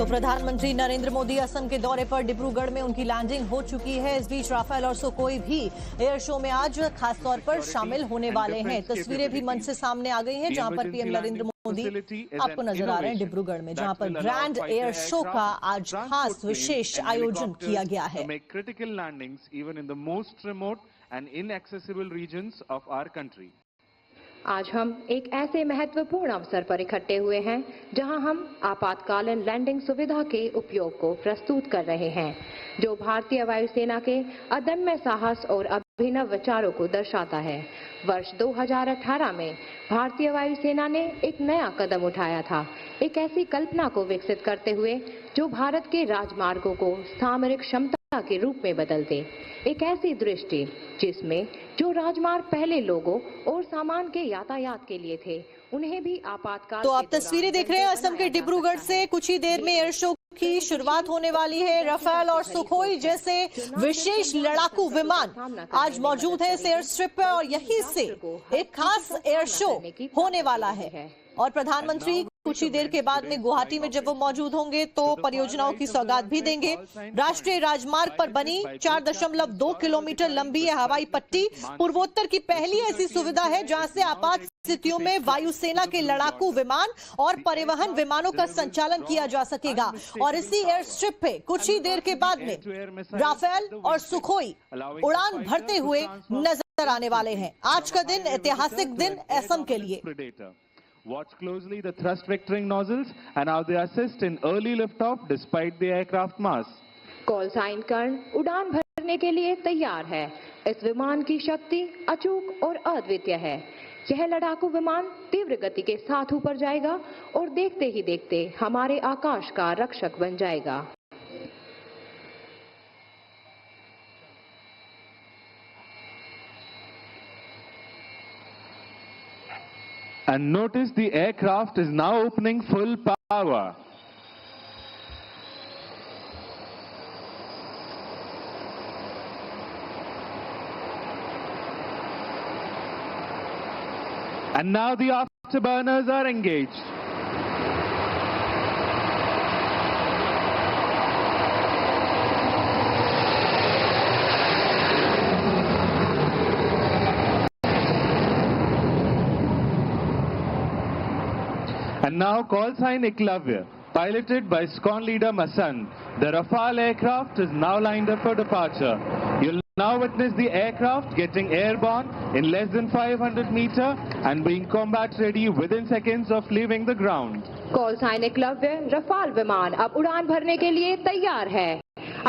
तो प्रधानमंत्री नरेंद्र मोदी असम के दौरे पर डिब्रूगढ़ में उनकी लैंडिंग हो चुकी है। इस बीच राफेल और सुखोई भी एयर शो में आज खास तौर पर शामिल होने वाले हैं। तस्वीरें भी मंच से सामने आ गई हैं, जहां पर पीएम नरेंद्र मोदी आपको नजर आ रहे हैं डिब्रूगढ़ में, जहां पर ग्रैंड एयर शो का आज खास विशेष आयोजन किया गया है। आज हम एक ऐसे महत्वपूर्ण अवसर पर इकट्ठे हुए हैं जहां हम आपातकालीन लैंडिंग सुविधा के उपयोग को प्रस्तुत कर रहे हैं, जो भारतीय वायुसेना के अदम्य साहस और अभिनव विचारों को दर्शाता है। वर्ष 2018 में भारतीय वायुसेना ने एक नया कदम उठाया था, एक ऐसी कल्पना को विकसित करते हुए जो भारत के राजमार्गों को सामरिक क्षमता के रूप में बदल दे। एक ऐसी दृष्टि जिसमें जो राजमार्ग पहले लोगों और सामान के यातायात के लिए थे, उन्हें भी आपातकाल। तो आप तस्वीरें देख रहे हैं असम के डिब्रूगढ़ से। कुछ ही देर में एयर शो की शुरुआत होने वाली है। राफेल और सुखोई जैसे विशेष लड़ाकू विमान आज मौजूद है इस एयर स्ट्रिप पर, और यहीं से एक खास एयर शो होने वाला है। और प्रधानमंत्री कुछ ही देर के बाद में गुवाहाटी में जब वो मौजूद होंगे तो परियोजनाओं की सौगात भी देंगे। राष्ट्रीय राजमार्ग पर बनी 4.2 किलोमीटर लंबी यह हवाई पट्टी पूर्वोत्तर की पहली ऐसी सुविधा है जहां से आपात स्थितियों में वायुसेना के लड़ाकू विमान और परिवहन विमानों का संचालन किया जा सकेगा। और इसी एयर स्ट्रिप पे कुछ ही देर के बाद में राफेल और सुखोई उड़ान भरते हुए नजर आने वाले हैं। आज का दिन ऐतिहासिक दिन असम के लिए। Watch closely the thrust vectoring nozzles and how they assist in early liftoff despite the aircraft mass. Call sign कर्ण उड़ान भरने के लिए तैयार है। इस विमान की शक्ति अचूक और अद्वितीय है। यह लड़ाकू विमान तीव्र गति के साथ ऊपर जाएगा और देखते ही देखते हमारे आकाश का रक्षक बन जाएगा। And notice the aircraft is now opening full power. And now the afterburners are engaged. And now call sign Eklavya, piloted by SCON leader Masand. The Rafale aircraft is now lined up for departure. You'll now witness the aircraft getting airborne in less than 500 meters and being combat ready within seconds of leaving the ground. Call sign Eklavya Rafale विमान अब उड़ान भरने के लिए तैयार है।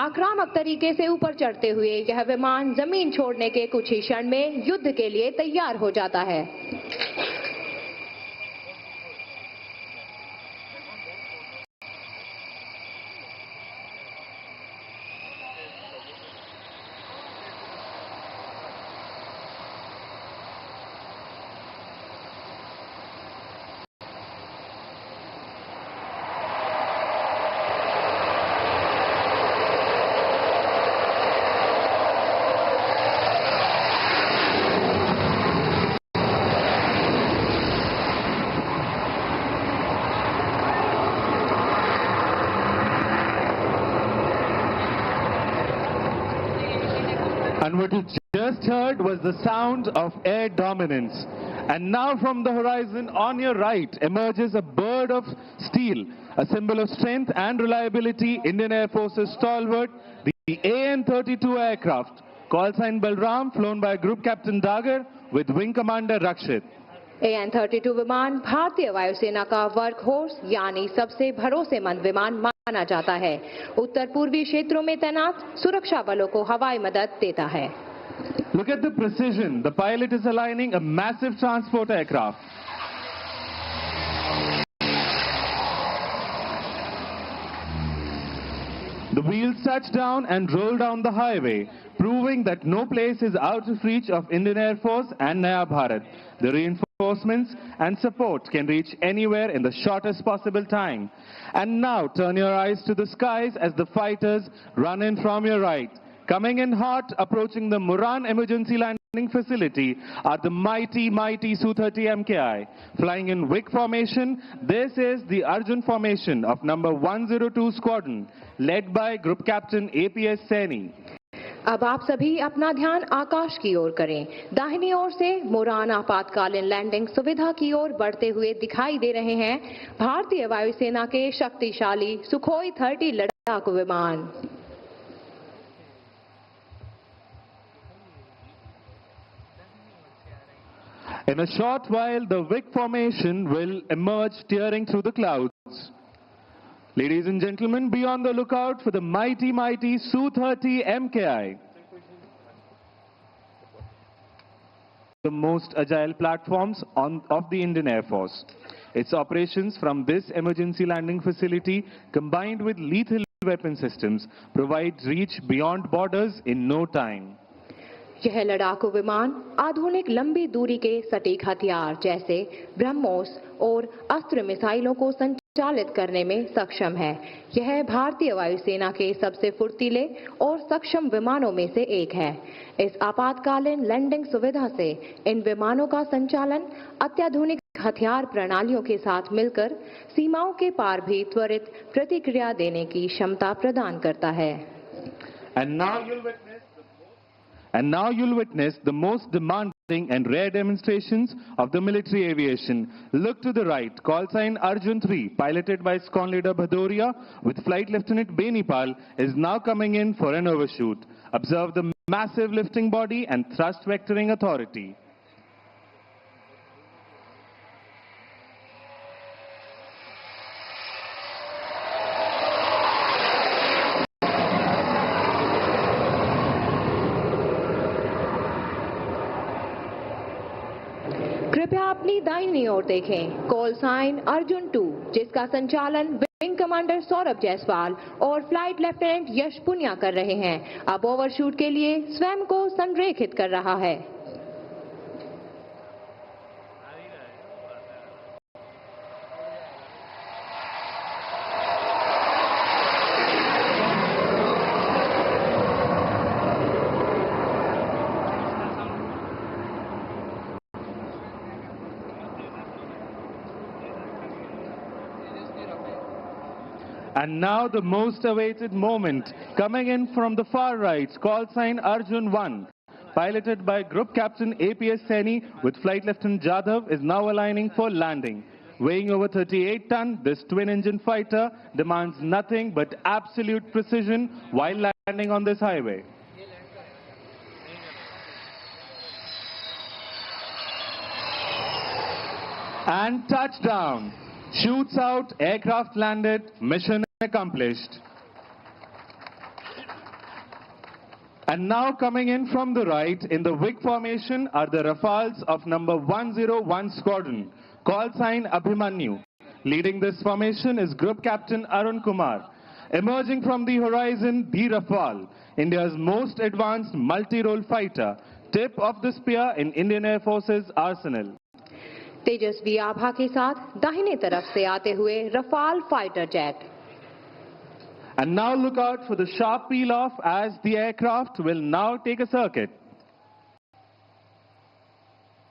आक्रामक तरीके से ऊपर चढ़ते हुए यह विमान जमीन छोड़ने के कुछ ही क्षण में युद्ध के लिए तैयार हो जाता है। And what you just heard was the sound of air dominance. And now from the horizon on your right emerges a bird of steel, a symbol of strength and reliability, Indian Air Force's stalwart, the AN-32 aircraft. Call sign Balram, flown by Group Captain Dagar with Wing Commander Rakshit. AN-32 विमान भारतीय वायुसेना का work horse यानी सबसे भरोसेमंद विमान माना जाता है। उत्तर पूर्वी क्षेत्रों में तैनात सुरक्षा बलों को हवाई मदद देता है। Look at the precision. The pilot is aligning a massive transport aircraft. The wheels touch down and roll down the highway, proving that no place is out of reach of Indian Air Force and Naya Bharat. The reinforcements and support can reach anywhere in the shortest possible time. And now turn your eyes to the skies as the fighters run in from your right. Coming in hot, approaching the Muran emergency landing facility are the mighty Su-30 MKI. Flying in WIC formation, this is the Arjun formation of number 102 Squadron, led by Group Captain APS Saini. अब आप सभी अपना ध्यान आकाश की ओर करें। दाहिनी ओर से मुरान आपातकालीन लैंडिंग सुविधा की ओर बढ़ते हुए दिखाई दे रहे हैं भारतीय वायुसेना के शक्तिशाली सुखोई 30 लड़ाकू विमान। In a short while, the WIC formation will emerge tearing through the clouds. Ladies and gentlemen, be on the lookout for the mighty Su-30 MKI. The most agile platforms of the Indian Air Force. Its operations from this emergency landing facility, combined with lethal weapon systems, provide reach beyond borders in no time. यह लड़ाकू विमान आधुनिक लंबी दूरी के सटीक हथियार जैसे ब्रह्मोस और अस्त्र मिसाइलों को संचालित करने में सक्षम है। यह भारतीय वायुसेना के सबसे फुर्तीले और सक्षम विमानों में से एक है। इस आपातकालीन लैंडिंग सुविधा से इन विमानों का संचालन अत्याधुनिक हथियार प्रणालियों के साथ मिलकर सीमाओं के पार भी त्वरित प्रतिक्रिया देने की क्षमता प्रदान करता है। And now you'll witness the most demanding and rare demonstrations of the military aviation. Look to the right. Call sign Arjun 3, piloted by Squadron Leader Bhadoria with Flight Lieutenant Benipal, is now coming in for an overshoot. Observe the massive lifting body and thrust vectoring authority. कृपया अपनी दाहिनी ओर देखें। Call sign Arjun 2, जिसका संचालन wing commander Saurabh Jaiswal और flight lieutenant यश पुनिया कर रहे हैं, अब ओवरशूट के लिए स्वयं को संरेखित कर रहा है। And now the most awaited moment, coming in from the far right, call sign Arjun 1, piloted by Group Captain APS Saini with Flight Lieutenant Jadhav, is now aligning for landing. Weighing over 38 tons, this twin-engine fighter demands nothing but absolute precision while landing on this highway. And touchdown. Shoots out, aircraft landed, mission accomplished. And now coming in from the right, in the WIC formation are the Rafales of number 101 Squadron, call sign Abhimanyu. Leading this formation is Group Captain Arun Kumar. Emerging from the horizon, the Rafale, India's most advanced multi-role fighter, tip of the spear in Indian Air Force's arsenal. तेजस्वी आभा के साथ दाहिने तरफ से आते हुए Rafale fighter jet. And now look out for the sharp peel off as the aircraft will now take a circuit.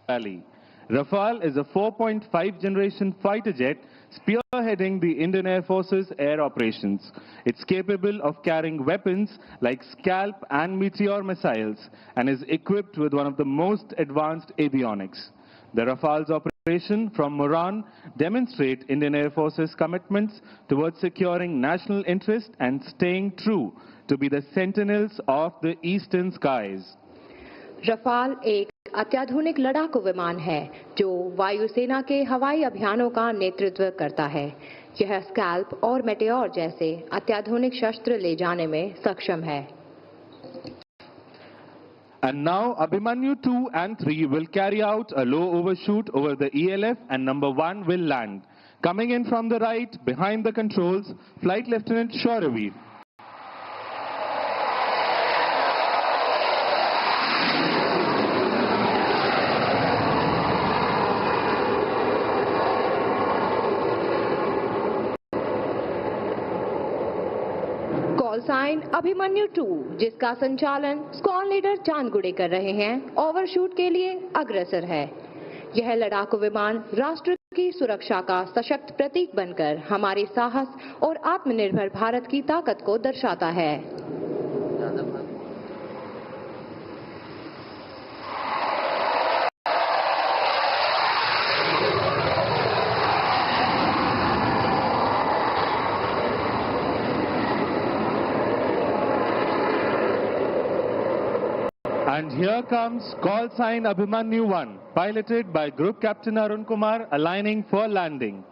Rafale is a 4.5 generation fighter jet spearheading the Indian Air Force's air operations. It's capable of carrying weapons like Scalp and Meteor missiles and is equipped with one of the most advanced avionics. The Rafale's operation from Moran demonstrate Indian Air Force's commitments towards securing national interest and staying true to be the sentinels of the eastern skies. Rafale एक अत्याधुनिक लड़ाकू विमान है जो वायुसेना के हवाई अभियानों का नेतृत्व करता है। यह स्कैल्प और मेटेओर जैसे अत्याधुनिक शस्त्र ले जाने में सक्षम है। And now Abhimanyu 2 and 3 will carry out a low overshoot over the ELF and number 1 will land. Coming in from the right, behind the controls, Flight Lieutenant Shoravir. Call call sign Abhimanyu 2, जिसका संचालन squad leader Chandgude कर रहे हैं, overshoot के लिए अग्रसर है। यह लड़ाकू विमान राष्ट्र की सुरक्षा का सशक्त प्रतीक बनकर हमारे साहस और आत्मनिर्भर भारत की ताकत को दर्शाता है। And here comes call sign Abhimanyu 1, piloted by Group Captain Arun Kumar, aligning for landing.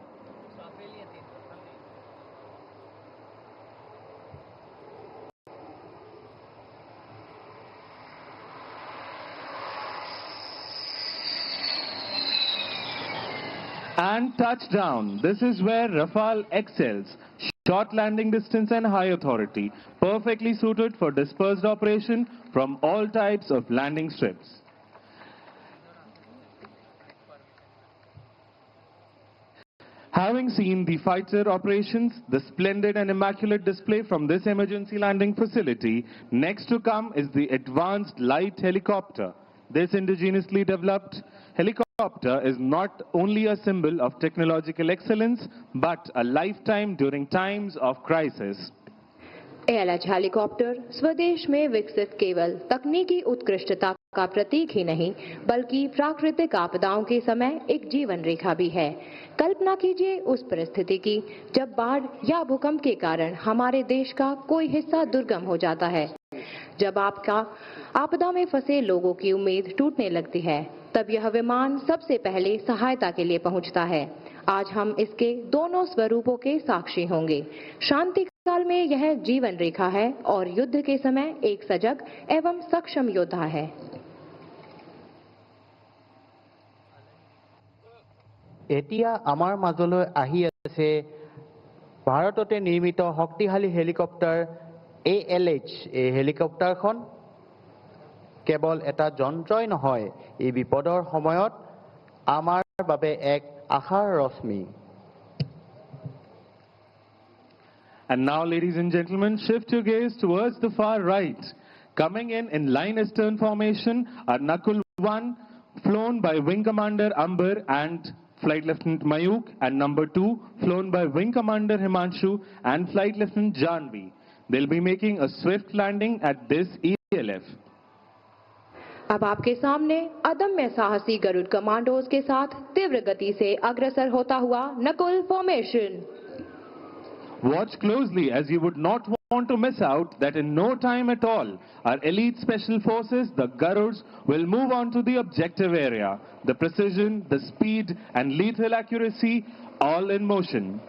And touchdown. This is where Rafale excels. Short landing distance and high authority, perfectly suited for dispersed operation from all types of landing strips. Having seen the fighter operations, the splendid and immaculate display from this emergency landing facility, next to come is the advanced light helicopter. This indigenously developed helicopter is not only a symbol of technological excellence, but a lifetime during times of crisis. ALH helicopter स्वदेश में विकसित केवल तकनीकी उत्कृष्टता का प्रतीक ही नहीं, बल्कि प्राकृतिक आपदाओं के समय एक जीवन रेखा भी है। कल्पना कीजिए उस परिस्थिति की जब बाढ़ या भूकंप के कारण हमारे देश का कोई हिस्सा दुर्गम हो जाता है। जब आपदा में फंसे लोगों की उम्मीद टूटने लगती है, तब यह विमान सबसे पहले सहायता के लिए पहुंचता है। आज हम इसके दोनों स्वरूपों के साक्षी होंगे। शांति काल में यह जीवन रेखा है और युद्ध के समय एक सजग एवं सक्षम योद्धा है। এতিয়া আমাৰ মাজলৈ আহি আছে ভাৰততে নিৰ্মিত শক্তিশালী হেলিকপ্টাৰ ALH। এই হেলিকপ্টাৰখন কেৱল এটা যন্ত্ৰই নহয়, এই বিপদৰ সময়ত আমাৰ বাবে এক আশাৰ ৰশ্মি। And now, ladies and gentlemen, shift your gaze towards the far right. Coming in line astern formation are Nakul 1, flown by Wing Commander Amber and Flight Lieutenant Mayuk, and number 2, flown by Wing Commander Himanshu and Flight Lieutenant Janvi. They'll be making a swift landing at this ELF. अब आपके सामने अदम्य साहसी Garuda commandos के साथ तीव्र गति से अग्रसर होता हुआ Nakul formation. Watch closely, as you would not want to miss out that in no time at all, our elite special forces, the Garuds, will move on to the objective area. The precision, the speed and lethal accuracy, all in motion.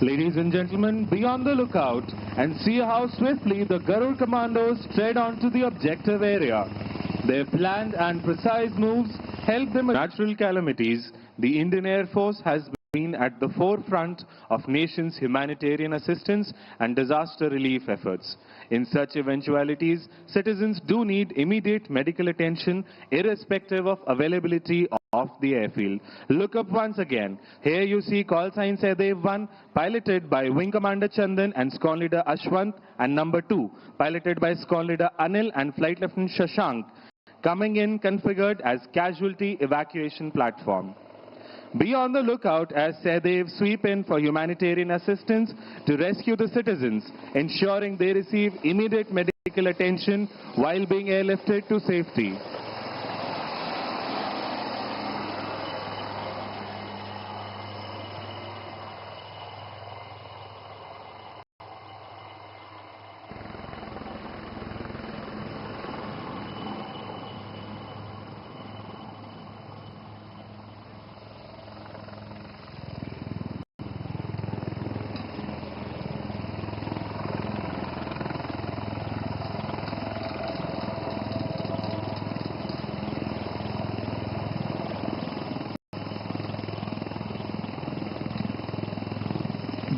Ladies and gentlemen, be on the lookout and see how swiftly the Garud commandos tread onto the objective area. Their planned and precise moves help them in natural calamities. The Indian Air Force has been at the forefront of nation's humanitarian assistance and disaster relief efforts. In such eventualities, citizens do need immediate medical attention irrespective of availability of the airfield. Look up once again. Here you see call sign Sehdev 1, piloted by Wing Commander Chandan and Squadron Leader Ashwant, and number 2, piloted by Squadron Leader Anil and Flight Lieutenant Shashank, coming in configured as casualty evacuation platform. Be on the lookout as Sehdev sweep in for humanitarian assistance to rescue the citizens, ensuring they receive immediate medical attention while being airlifted to safety.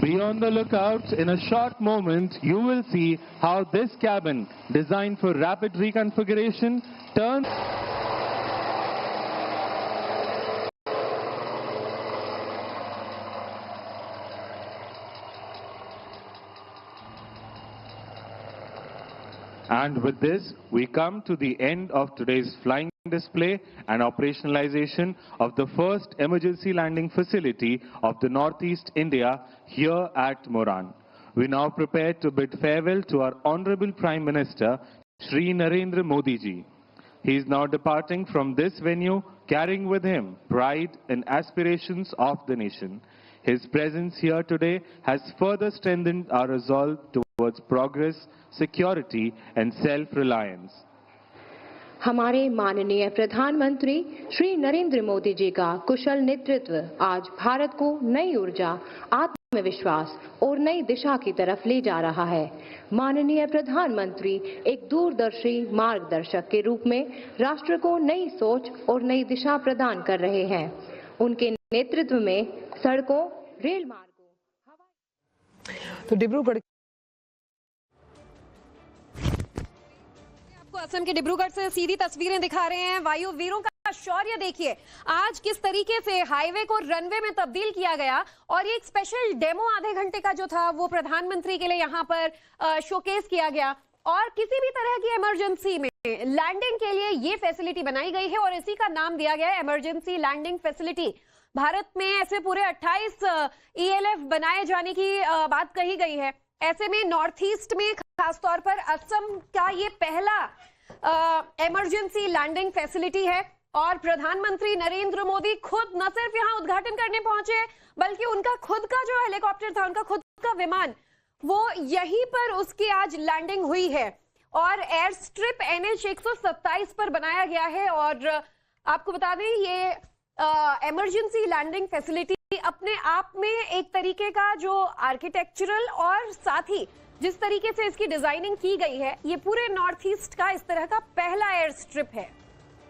Be on the lookout. In a short moment, you will see how this cabin, designed for rapid reconfiguration, turns. And with this, we come to the end of today's flying display and operationalization of the first emergency landing facility of the Northeast India here at Moran. We now prepare to bid farewell to our Honorable Prime Minister, Shri Narendra Modi ji. He is now departing from this venue, carrying with him pride and aspirations of the nation. His presence here today has further strengthened our resolve towards progress, security and self-reliance. हमारे माननीय प्रधानमंत्री श्री नरेंद्र मोदी जी का कुशल नेतृत्व आज भारत को नई ऊर्जा, आत्मविश्वास और नई दिशा की तरफ ले जा रहा है। माननीय प्रधानमंत्री एक दूरदर्शी मार्गदर्शक के रूप में राष्ट्र को नई सोच और नई दिशा प्रदान कर रहे हैं। उनके नेतृत्व में सड़कों, रेल मार्गों, तो डिब्रूगढ़ असम के डिब्रूगढ़ से सीधी तस्वीरें दिखा रहे हैं। वायु वीरों का शौर्य देखिए, आज किस तरीके से हाईवे को रनवे में तब्दील किया गया और ये एक स्पेशल डेमो आधे घंटे का जो था वो प्रधानमंत्री के लिए यहाँ पर शोकेस किया गया। और किसी भी तरह की इमरजेंसी में लैंडिंग के लिए ये फैसिलिटी बनाई गई है और इसी का नाम दिया गया है इमरजेंसी लैंडिंग फैसिलिटी। भारत में ऐसे पूरे 28 ELF बनाए जाने की बात कही गई है। ऐसे में नॉर्थ ईस्ट में खासतौर पर असम का ये पहला इमरजेंसी लैंडिंग फैसिलिटी है और प्रधानमंत्री नरेंद्र मोदी खुद न सिर्फ यहाँ उद्घाटन करने पहुंचे बल्कि उनका खुद का जो हेलीकॉप्टर था, उनका खुद का विमान, वो यहीं पर उसकी आज लैंडिंग हुई है और एयर स्ट्रिप NH 127 पर बनाया गया है। और आपको बता दें ये इमरजेंसी लैंडिंग फैसिलिटी अपने आप में एक तरीके का जो आर्किटेक्चरल और साथ ही जिस तरीके से इसकी डिजाइनिंग की गई है, ये पूरे नॉर्थ ईस्ट का इस तरह का पहला एयर स्ट्रिप है।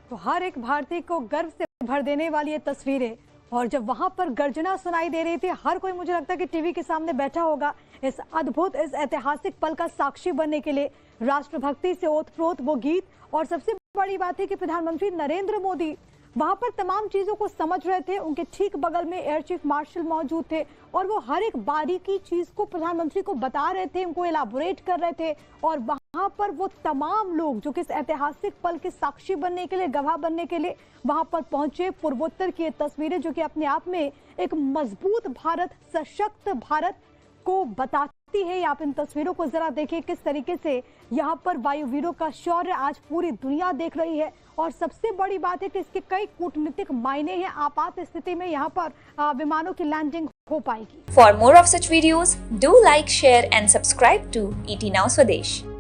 तो हर एक भारतीय को गर्व से भर देने वाली ये तस्वीरें, और जब वहां पर गर्जना सुनाई दे रही थी, हर कोई मुझे लगता है कि टीवी के सामने बैठा होगा इस अद्भुत, इस ऐतिहासिक पल का साक्षी बनने के लिए। राष्ट्रभक्ति से ओतप्रोत वो गीत, और सबसे बड़ी बात है कि प्रधानमंत्री नरेंद्र मोदी वहां पर तमाम चीजों को समझ रहे थे। उनके ठीक बगल में एयर चीफ मार्शल मौजूद थे और वो हर एक बारीकी चीज को प्रधानमंत्री को बता रहे थे, उनको इलाबोरेट कर रहे थे। और वहां पर वो तमाम लोग जो कि इस ऐतिहासिक पल के साक्षी बनने के लिए, गवाह बनने के लिए वहां पर पहुंचे। पूर्वोत्तर की ये तस्वीरें जो कि अपने आप में एक मजबूत भारत, सशक्त भारत को बताती है। आप इन तस्वीरों को जरा देखिए किस तरीके से यहाँ पर वायुवीरों का शौर्य आज पूरी दुनिया देख रही है। और सबसे बड़ी बात है कि इसके कई कूटनीतिक मायने हैं। आपात स्थिति में यहाँ पर विमानों की लैंडिंग हो पाएगी। For more of such videos, do like, share and subscribe to ET Now Swadesh.